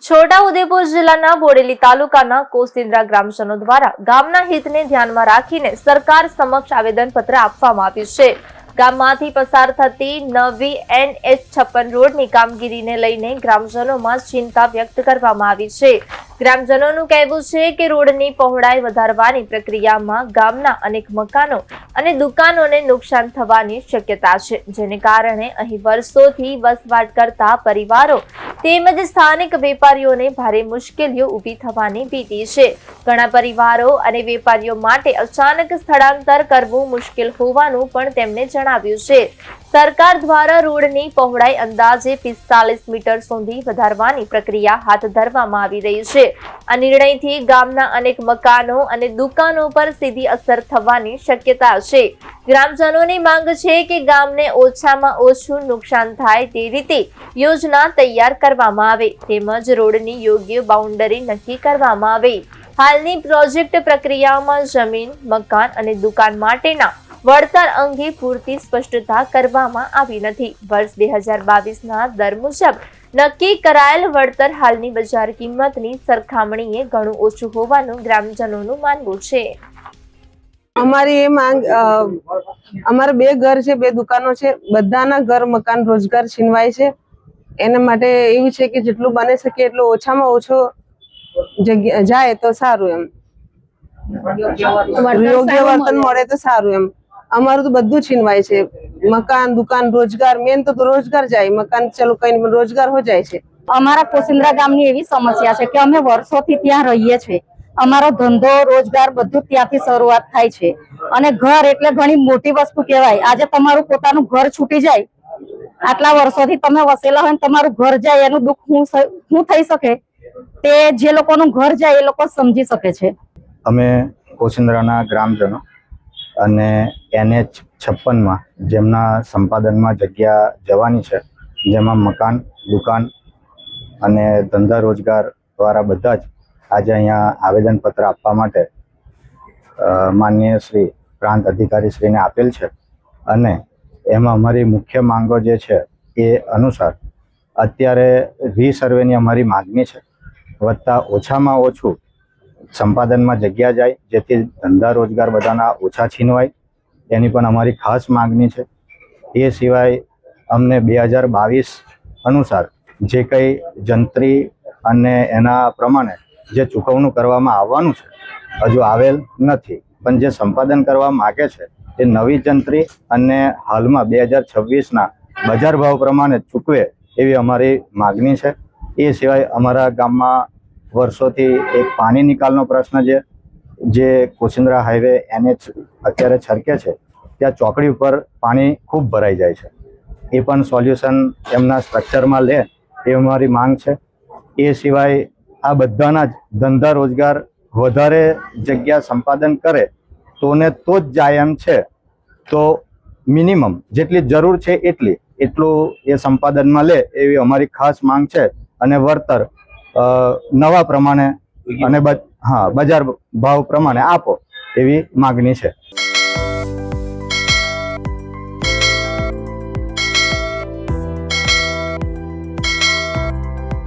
છોટાઉદેપુર જિલ્લાના બોડેલી તાલુકાના કોસિન્દ્રા ગ્રામજનો દ્વારા ગામના હિતને ધ્યાનમાં રાખીને સરકાર સમક્ષ આવેદનપત્ર આપવામાં આવ્યું છે। ગામમાંથી પસાર થતી નવી NH56 રોડની કામગીરીને લઈને ગ્રામજનોમાં ચિંતા વ્યક્ત કરવામાં આવી છે। ગ્રામજનોનું કહેવું છે કે રોડની પહોળાઈ વધારવાની પ્રક્રિયામાં ગામના અનેક મકાનો અને દુકાનોને નુકસાન થવાની શક્યતા છે, જેને કારણે અહીં વર્ષોથી વસવાટ કરતા પરિવારો તેમજ સ્થાનિક વેપારીઓને ભારે મુશ્કેલીઓ ઊભી થવાની ભીતિ છે। ઘણા પરિવારો અને વેપારીઓ માટે અચાનક સ્થળાંતર કરવું મુશ્કેલ હોવાનું પણ તેમણે જણાવ્યું છે। સરકાર દ્વારા રોડની પહોળાઈ અંદાજે 45 મીટર સુધી વધારવાની પ્રક્રિયા હાથ ધરવામાં આવી રહી છે। આ નિર્ણયથી ગામના અનેક મકાનો અને દુકાનો પર સીધી અસર થવાની શક્યતા છે। ગ્રામજનોની માંગ છે કે ગામને ઓછામાં ઓછું નુકસાન થાય તે રીતે યોજના તૈયાર કરવામાં આવે તેમજ રોડની યોગ્ય બાઉન્ડરી નક્કી કરવામાં આવે। હાલની પ્રોજેક્ટ પ્રક્રિયામાં જમીન, મકાન અને દુકાન માટેના વળતર અંગે પૂરતી સ્પષ્ટતા કરવામાં આવી નથી। વર્ષ 2022ના દર મુજબ નક્કી કરાયેલ વળતર હાલની બજાર કિંમતની સરખામણીએ ઘણું ઓછું હોવાનું ગ્રામજનોનું માનવું છે। અમારી એ માંગ અમારે 2 ઘર છે, 2 દુકાનો છે, બધાના ઘર મકાન રોજગાર છીનવાય છે। એના માટે એવું છે કે જેટલું બની શકે એટલું ઓછામાં ઓછો જગ્યા જાય તો સારું, એમ યોગ્ય વર્તન મળે તો સારું। એમ અમારું તો બધું છીનવાય છે, મકાન, દુકાન, રોજગાર। મેન તો રોજગાર જાય, મકાન ચાલુ કઈ રોજગાર હો જાય છે। અમારા કોસિન્દ્રા ગામની એવી સમસ્યા છે કે અમે વર્ષોથી ત્યાં રહીએ છીએ। અમારો ધંધો, રોજગાર બધું ત્યાંથી શરૂઆત થાય છે અને ઘર એટલે ઘણી મોટી વસ્તુ કહેવાય। આજે તમારું પોતાનું ઘર છૂટી જાય, આટલા વર્ષોથી તમે વસેલા હોય તમારું ઘર જાય, એનું દુઃખ શું થઈ શકે તે જે લોકોનું ઘર જાય એ લોકો સમજી શકે છે। અમે કોસિન્દ્રાના ગ્રામજનો અને NH56માં જેમના સંપાદનમાં જગ્યા જવાની છે, જેમાં મકાન, દુકાન અને ધંધા રોજગાર દ્વારા બધા જ આજે અહીંયા આવેદનપત્ર આપવા માટે માનનીય શ્રી પ્રાંત અધિકારી શ્રીને આપેલ છે। અને એમાં અમારી મુખ્ય માંગો જે છે એ અનુસાર અત્યારે રીસર્વેની અમારી માગણી છે, વત્તા ઓછામાં ઓછું સંપાદનમાં જગ્યા જાય જેથી ધંધા રોજગાર બધાના ઓછા છીનવાય, એની પણ અમારી ખાસ માગણી છે। એ સિવાય અમને 2022 અનુસાર જે કંઈ જંત્રી અને એના પ્રમાણે જે ચૂકવણું કરવામાં આવવાનું છે હજુ આવેલ નથી, પણ જે સંપાદન કરવા માગે છે એ નવી જંત્રી અને હાલમાં 2026ના બજાર ભાવ પ્રમાણે ચૂકવે એવી અમારી માગણી છે। એ સિવાય અમારા ગામમાં વર્ષોથી એક પાણી નિકાલનો પ્રશ્ન છે, જે કોસિન્દ્રા હાઈવે NH અત્યારે છરકે છે ત્યાં ચોકડી ઉપર પાણી ખૂબ ભરાઈ જાય છે, એ પણ સોલ્યુશન એમના સ્ટ્રક્ચરમાં લે એ અમારી માંગ છે। એ સિવાય આ બધાના જ ધંધા રોજગાર વધારે જગ્યા સંપાદન કરે તો જ જાય એમ છે, તો મિનિમમ જેટલી જરૂર છે એટલું એ સંપાદનમાં લે એવી અમારી ખાસ માંગ છે। અને વળતર નવા પ્રમાણે અને બજાર ભાવ પ્રમાણે આપો એવી માગણી છે।